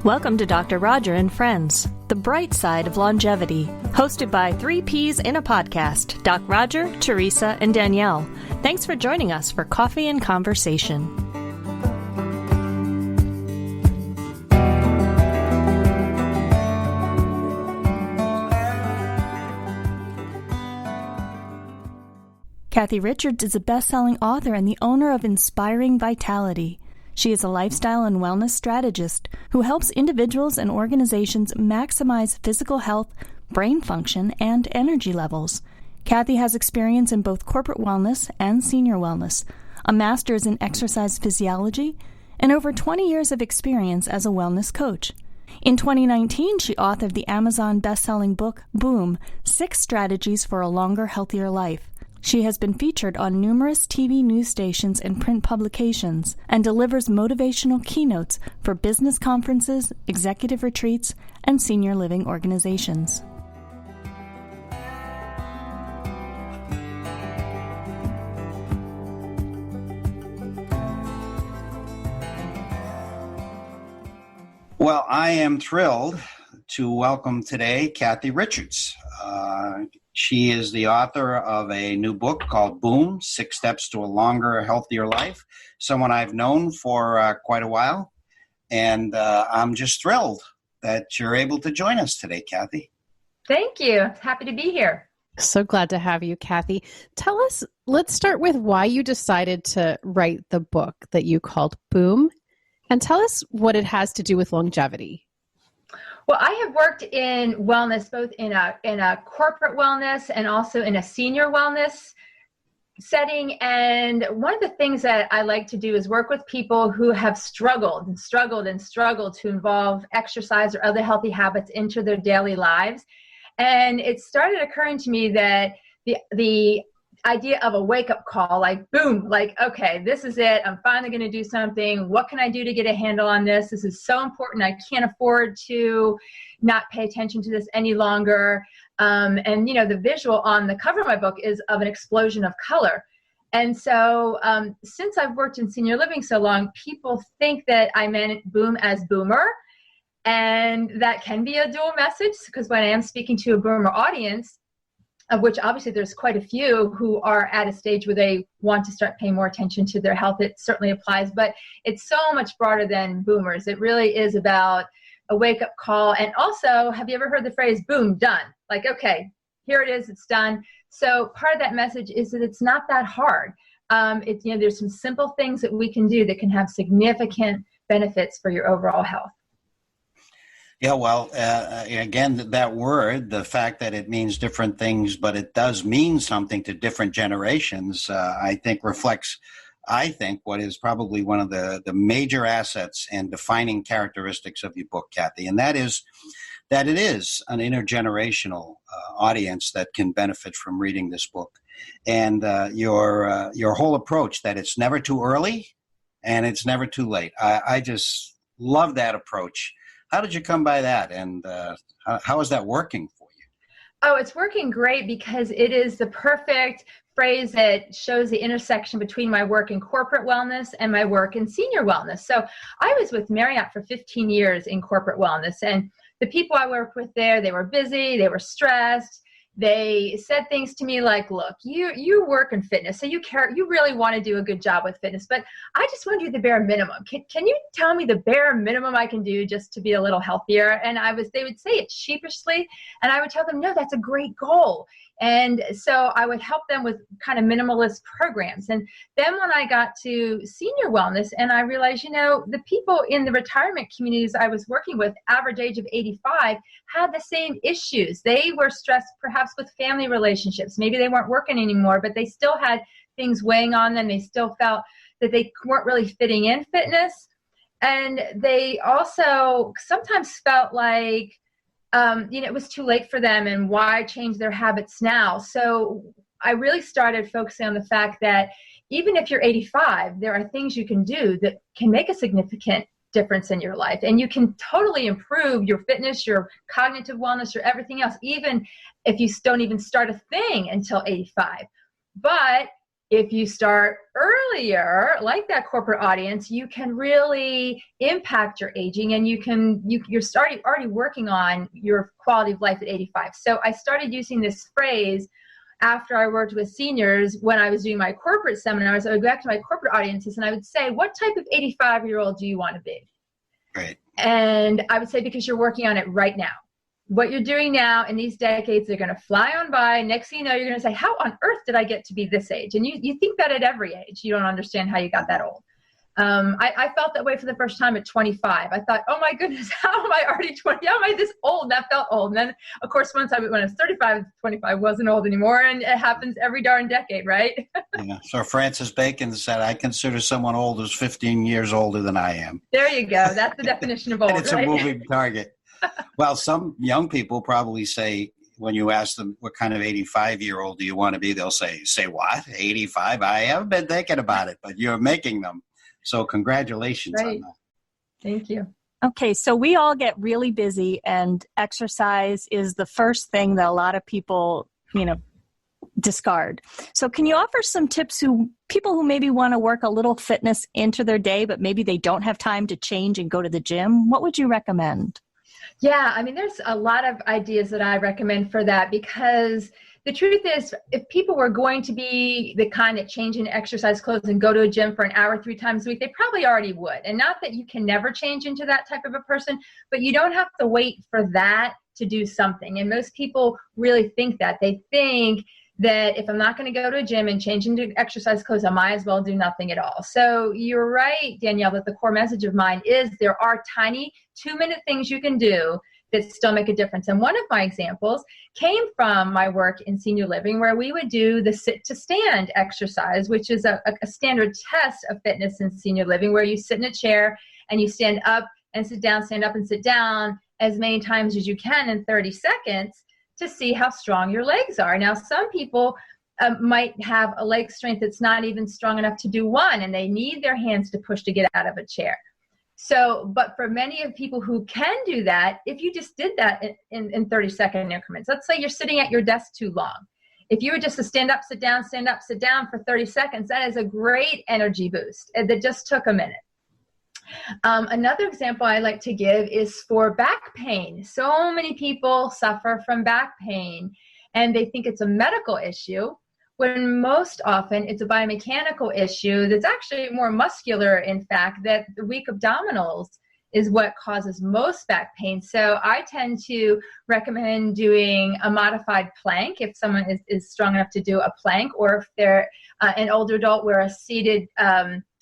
Welcome to Dr. Roger and Friends, the bright side of longevity, hosted by three Ps in a podcast, Doc Roger, Teresa, and Danielle. Thanks for joining us for Coffee and Conversation. Cathy Richards is a best-selling author and the owner of Inspiring Vitality. She is a lifestyle and wellness strategist who helps individuals and organizations maximize physical health, brain function, and energy levels. Cathy has experience in both corporate wellness and senior wellness, a master's in exercise physiology, and over 20 years of experience as a wellness coach. In 2019, she authored the Amazon best-selling book, Boom, 6 Strategies for a Longer, Healthier Life. She has been featured on numerous TV news stations and print publications and delivers motivational keynotes for business conferences, executive retreats, and senior living organizations. Well, I am thrilled to welcome today Cathy Richards. She is the author of a new book called Boom, 6 Steps to a Longer, Healthier Life, someone I've known for quite a while. And I'm just thrilled that you're able to join us today, Cathy. Thank you. Happy to be here. So glad to have you, Cathy. Tell us, let's start with why you decided to write the book that you called Boom, and tell us what it has to do with longevity. Well, I have worked in wellness, both in a corporate wellness and also in a senior wellness setting. And one of the things that I like to do is work with people who have struggled to involve exercise or other healthy habits into their daily lives. And it started occurring to me that the idea of a wake-up call, like boom, like, okay, this is it. I'm finally going to do something. What can I do to get a handle on this? This is so important. I can't afford to not pay attention to this any longer. And, you know, the visual on the cover of my book is of an explosion of color. And so since I've worked in senior living so long, people think that I meant boom as boomer. And that can be a dual message, because when I am speaking to a boomer audience, of which obviously there's quite a few who are at a stage where they want to start paying more attention to their health. It certainly applies, but it's so much broader than boomers. It really is about a wake-up call. And also, have you ever heard the phrase, boom, done? Like, okay, here it is, it's done. So part of that message is that it's not that hard. There's some simple things that we can do that can have significant benefits for your overall health. Yeah, well, again, that word, the fact that it means different things, but it does mean something to different generations, I think reflects, what is probably one of the major assets and defining characteristics of your book, Cathy, and that is that it is an intergenerational audience that can benefit from reading this book. And your whole approach, that it's never too early and it's never too late. I just love that approach. How did you come by that, and how is that working for you? Oh, it's working great, because it is the perfect phrase that shows the intersection between my work in corporate wellness and my work in senior wellness. So I was with Marriott for 15 years in corporate wellness, and the people I worked with there, they were busy, they were stressed. They said things to me like, look, you work in fitness, so you really want to do a good job with fitness, but I just want to do the bare minimum. Can you tell me the bare minimum I can do just to be a little healthier? And they would say it sheepishly, and I would tell them, no, that's a great goal. And so I would help them with kind of minimalist programs. And then when I got to senior wellness, and I realized, the people in the retirement communities I was working with, average age of 85, had the same issues. They were stressed perhaps with family relationships. Maybe they weren't working anymore, but they still had things weighing on them. They still felt that they weren't really fitting in fitness. And they also sometimes felt like, it was too late for them, and why change their habits now? So I really started focusing on the fact that even if you're 85, there are things you can do that can make a significant difference in your life. And you can totally improve your fitness, your cognitive wellness, your everything else, even if you don't even start a thing until 85. But if you start earlier, like that corporate audience, you can really impact your aging, and you're already working on your quality of life at 85. So I started using this phrase after I worked with seniors when I was doing my corporate seminars. I would go back to my corporate audiences and I would say, what type of 85-year-old do you want to be? Right. And I would say, because you're working on it right now. What you're doing now in these decades, they're going to fly on by. Next thing you know, you're going to say, how on earth did I get to be this age? And you think that at every age. You don't understand how you got that old. I felt that way for the first time at 25. I thought, oh my goodness, how am I already 20? How am I this old? That felt old. And then, of course, when I was 35, 25 wasn't old anymore. And it happens every darn decade, right? Yeah. So Francis Bacon said, I consider someone old who's 15 years older than I am. There you go. That's the definition of old, And it's right? a moving target. Well, some young people probably say, when you ask them what kind of 85-year-old do you want to be, they'll say what? 85? I haven't been thinking about it, but you're making them. So congratulations on that. Thank you. Okay, so we all get really busy, and exercise is the first thing that a lot of people, discard. So can you offer some tips people who maybe want to work a little fitness into their day, but maybe they don't have time to change and go to the gym? What would you recommend? Yeah, I mean, there's a lot of ideas that I recommend for that, because the truth is, if people were going to be the kind that change in exercise clothes and go to a gym for an hour 3 times a week, they probably already would. And not that you can never change into that type of a person, but you don't have to wait for that to do something. And most people really think that. They think that if I'm not going to go to a gym and change into exercise clothes, I might as well do nothing at all. So you're right, Danielle, that the core message of mine is there are tiny 2-minute things you can do that still make a difference. And one of my examples came from my work in senior living, where we would do the sit to stand exercise, which is a standard test of fitness in senior living, where you sit in a chair and you stand up and sit down, stand up and sit down as many times as you can in 30 seconds to see how strong your legs are. Now, some people might have a leg strength that's not even strong enough to do one, and they need their hands to push to get out of a chair. So, but for many of people who can do that, if you just did that in 30-second increments, let's say you're sitting at your desk too long. If you were just to stand up, sit down for 30 seconds, that is a great energy boost. That just took a minute. Another example I like to give is for back pain. So many people suffer from back pain, and they think it's a medical issue, when most often it's a biomechanical issue that's actually more muscular, in fact, that the weak abdominals is what causes most back pain. So I tend to recommend doing a modified plank if someone is strong enough to do a plank, or if they're an older adult where a seated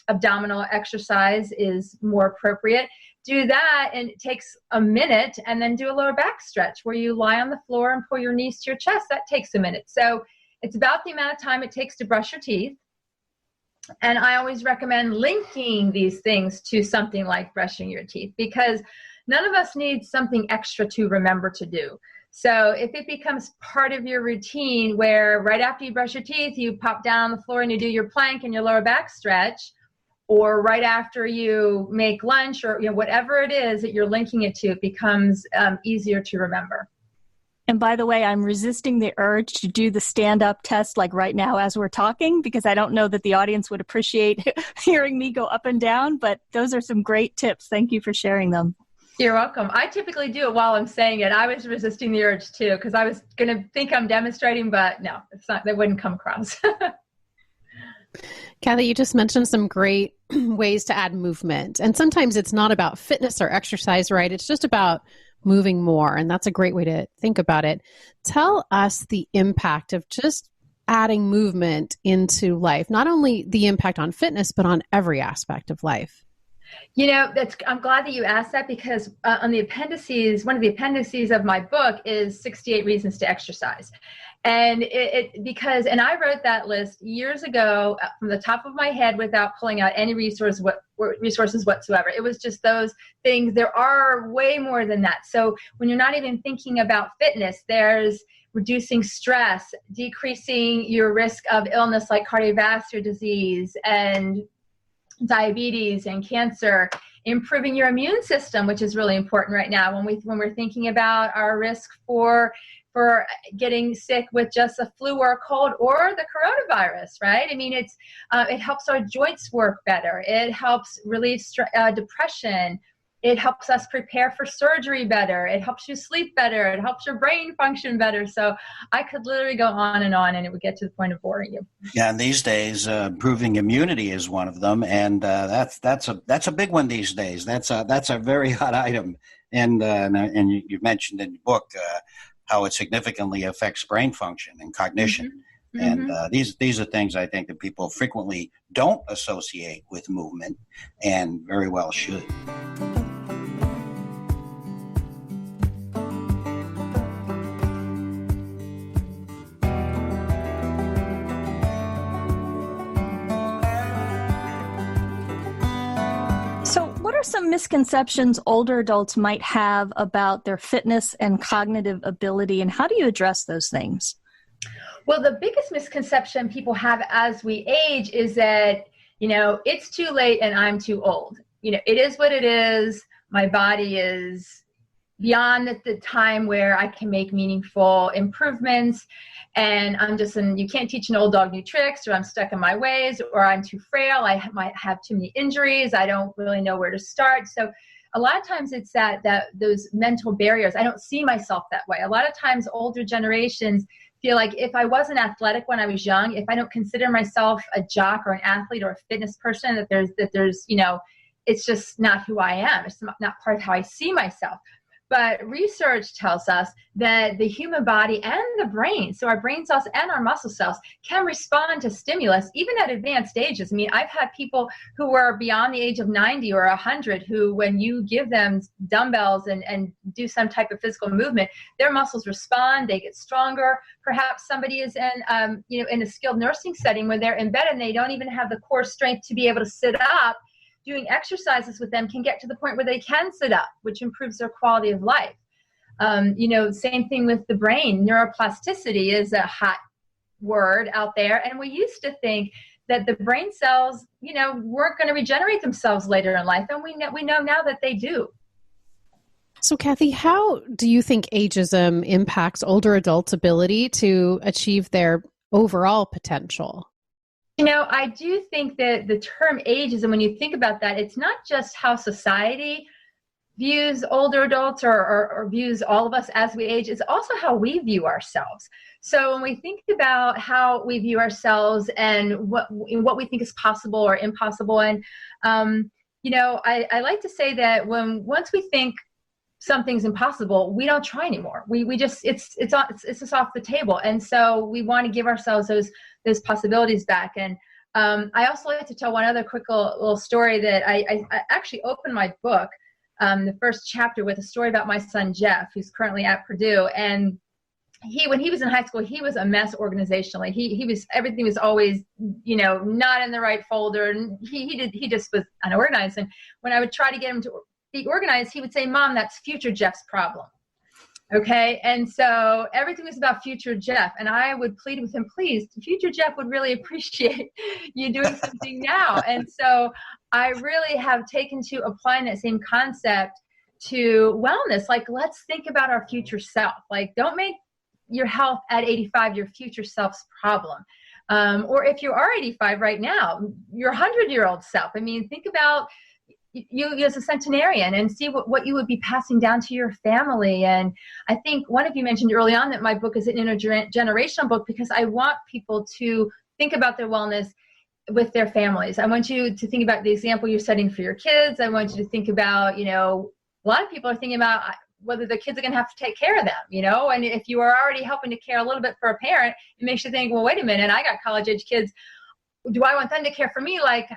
abdominal exercise is more appropriate. Do that, and it takes a minute, and then do a lower back stretch where you lie on the floor and pull your knees to your chest. That takes a minute. So it's about the amount of time it takes to brush your teeth. And I always recommend linking these things to something like brushing your teeth, because none of us need something extra to remember to do. So if it becomes part of your routine, where right after you brush your teeth, you pop down on the floor and you do your plank and your lower back stretch, or right after you make lunch, or whatever it is that you're linking it to, it becomes easier to remember. And by the way, I'm resisting the urge to do the stand-up test like right now as we're talking, because I don't know that the audience would appreciate hearing me go up and down, but those are some great tips. Thank you for sharing them. You're welcome. I typically do it while I'm saying it. I was resisting the urge too, because I was going to think I'm demonstrating, but no, it's not. That wouldn't come across. Cathy, you just mentioned some great ways to add movement. And sometimes it's not about fitness or exercise, right? It's just about moving more. And that's a great way to think about it. Tell us the impact of just adding movement into life, not only the impact on fitness, but on every aspect of life. I'm glad that you asked that, because on the appendices, one of the appendices of my book is 68 Reasons to Exercise. And and I wrote that list years ago from the top of my head without pulling out any resources whatsoever. It was just those things. There are way more than that. So when you're not even thinking about fitness, there's reducing stress, decreasing your risk of illness like cardiovascular disease and diabetes and cancer, improving your immune system, which is really important right now when we're thinking about our risk for for getting sick with just a flu or a cold or the coronavirus, right? I mean, it helps our joints work better. It helps relieve depression. It helps us prepare for surgery better. It helps you sleep better. It helps your brain function better. So I could literally go on and it would get to the point of boring you. Yeah, and these days, improving immunity is one of them, and that's a big one these days. That's a very hot item, and you mentioned in your book how it significantly affects brain function and cognition. Mm-hmm. And these are things I think that people frequently don't associate with movement, and very well should. What are some misconceptions older adults might have about their fitness and cognitive ability, and how do you address those things? Well, the biggest misconception people have as we age is that, it's too late and I'm too old. It is what it is. My body is beyond the time where I can make meaningful improvements. And you can't teach an old dog new tricks, or I'm stuck in my ways, or I'm too frail. I might have too many injuries. I don't really know where to start. So a lot of times it's that those mental barriers. I don't see myself that way. A lot of times older generations feel like if I wasn't athletic when I was young, if I don't consider myself a jock or an athlete or a fitness person, that there's it's just not who I am. It's not part of how I see myself. But research tells us that the human body and the brain, so our brain cells and our muscle cells, can respond to stimulus even at advanced ages. I mean, I've had people who were beyond the age of 90 or 100 who, when you give them dumbbells and do some type of physical movement, their muscles respond, they get stronger. Perhaps somebody is in a skilled nursing setting where they're in bed and they don't even have the core strength to be able to sit up. Doing exercises with them can get to the point where they can sit up, which improves their quality of life. Same thing with the brain. Neuroplasticity is a hot word out there. And we used to think that the brain cells, weren't going to regenerate themselves later in life. And we know now that they do. So Cathy, how do you think ageism impacts older adults' ability to achieve their overall potential? I do think that the term ageism, when you think about that, it's not just how society views older adults or views all of us as we age, it's also how we view ourselves. So when we think about how we view ourselves and what we think is possible or impossible, and I like to say that once we think something's impossible, we don't try anymore. We just it's just off the table, and so we want to give ourselves those possibilities back. And I also like to tell one other quick little story that I actually opened my book, the first chapter, with a story about my son Jeff, who's currently at Purdue. And when he was in high school, he was a mess organizationally. Everything was always not in the right folder, and he just was unorganized. And when I would try to get him to be organized, he would say, "Mom, that's future Jeff's problem." Okay. And so everything was about future Jeff. And I would plead with him, please, future Jeff would really appreciate you doing something now. And so I really have taken to applying that same concept to wellness. Like, let's think about our future self. Like, don't make your health at 85 your future self's problem. Or if you are 85 right now, your 100-year-old self. I mean, think about you as a centenarian and see what you would be passing down to your family. And I think one of you mentioned early on that my book is an intergenerational book because I want people to think about their wellness with their families. I want you to think about the example you're setting for your kids. I want you to think about, a lot of people are thinking about whether the kids are going to have to take care of them, and if you are already helping to care a little bit for a parent, it makes you think, well, wait a minute, I got college age kids. Do I want them to care for me like,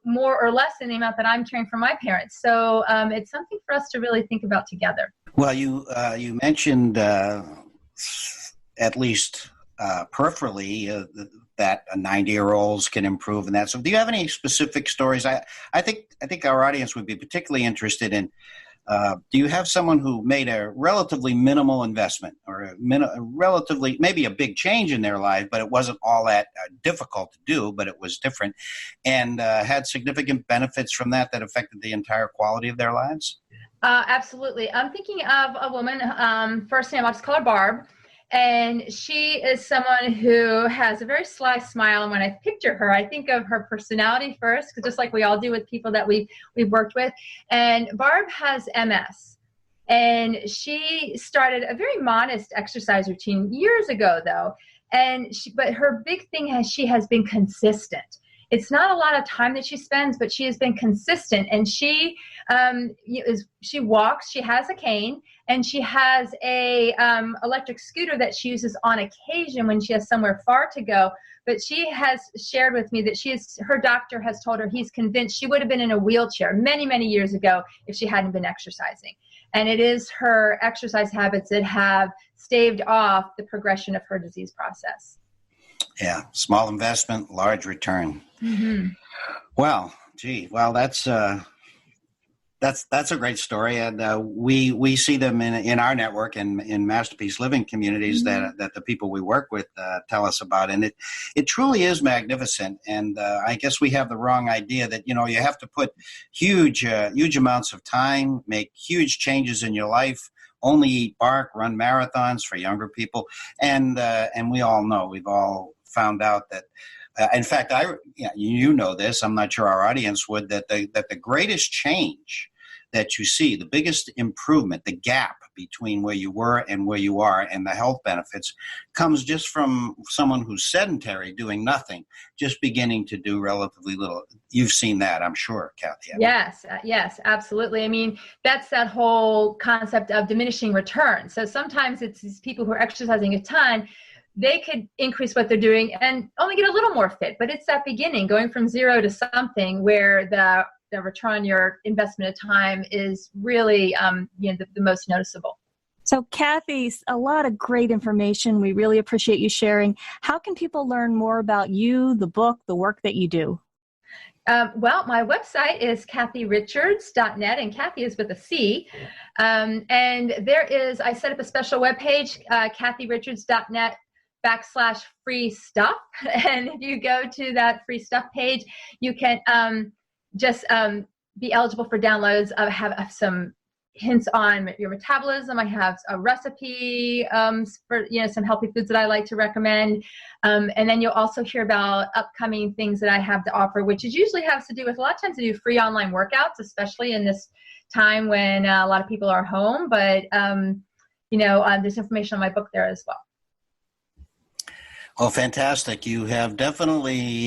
more or less than the amount that I'm caring for my parents? So it's something for us to really think about together. Well, you mentioned at least peripherally that 90-year-olds can improve and that. So do you have any specific stories? I think our audience would be particularly interested in, do you have someone who made a relatively minimal investment or a relatively, maybe a big change in their life, but it wasn't all that difficult to do, but it was different, and had significant benefits from that affected the entire quality of their lives? Absolutely. I'm thinking of a woman, first name, I'll just call her Barb. And she is someone who has a very sly smile. And when I picture her, I think of her personality first, because just like we all do with people that we've worked with. And Barb has MS. And she started a very modest exercise routine years ago, though. But her big thing she has been consistent. It's not a lot of time that she spends, but she has been consistent. And she walks. She has a cane, and she has a electric scooter that she uses on occasion when she has somewhere far to go. But she has shared with me that her doctor has told her he's convinced she would have been in a wheelchair many, many years ago if she hadn't been exercising. And it is her exercise habits that have staved off the progression of her disease process. Yeah, small investment, large return. Mm-hmm. Well, that's a great story, and we see them in our network and in Masterpiece Living communities that the people we work with tell us about, and it truly is magnificent. And I guess we have the wrong idea that you have to put huge amounts of time, make huge changes in your life, only eat bark, run marathons for younger people, and we all know, we've all found out that. In fact, you know this, I'm not sure our audience would, that the greatest change that you see, the biggest improvement, the gap between where you were and where you are and the health benefits comes just from someone who's sedentary, doing nothing, just beginning to do relatively little. You've seen that, I'm sure, Cathy. Yes, absolutely. I mean, that's that whole concept of diminishing returns. So sometimes it's these people who are exercising a ton. They could increase what they're doing and only get a little more fit, but it's that beginning, going from zero to something where the return on your investment of time is really the most noticeable. So Cathy, a lot of great information. We really appreciate you sharing. How can people learn more about you, the book, the work that you do? Well, my website is cathyrichards.net, and Cathy is with a C. And I set up a special webpage, cathyrichards.net /free stuff. And if you go to that free stuff page, you can just be eligible for downloads. I have some hints on your metabolism. I have a recipe for some healthy foods that I like to recommend. And then you'll also hear about upcoming things that I have to offer, which usually has to do with, a lot of times I do free online workouts, especially in this time when a lot of people are home. But there's information on my book there as well. Well, fantastic. You have definitely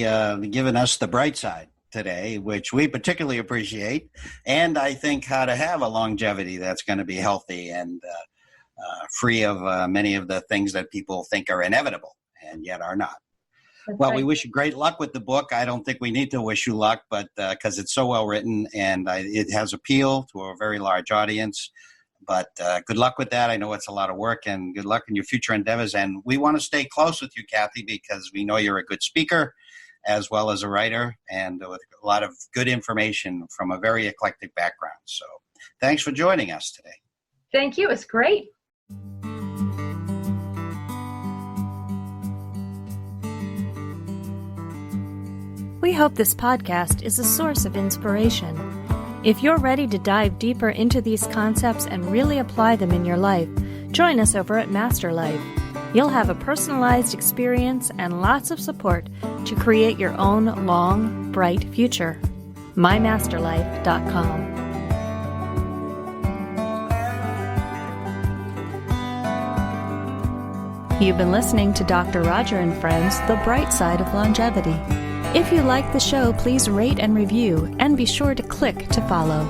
given us the bright side today, which we particularly appreciate, and I think how to have a longevity that's going to be healthy and free of many of the things that people think are inevitable and yet are not. That's well, right. We wish you great luck with the book. I don't think we need to wish you luck, but because it's so well written and it has appeal to a very large audience. But good luck with that. I know it's a lot of work, and good luck in your future endeavors. And we want to stay close with you, Cathy, because we know you're a good speaker as well as a writer, and with a lot of good information from a very eclectic background. So thanks for joining us today. Thank you. It's great. We hope this podcast is a source of inspiration. If you're ready to dive deeper into these concepts and really apply them in your life, join us over at Master Life. You'll have a personalized experience and lots of support to create your own long, bright future. mymasterlife.com. You've been listening to Dr. Roger and Friends, The Bright Side of Longevity. If you like the show, please rate and review, and be sure to click to follow.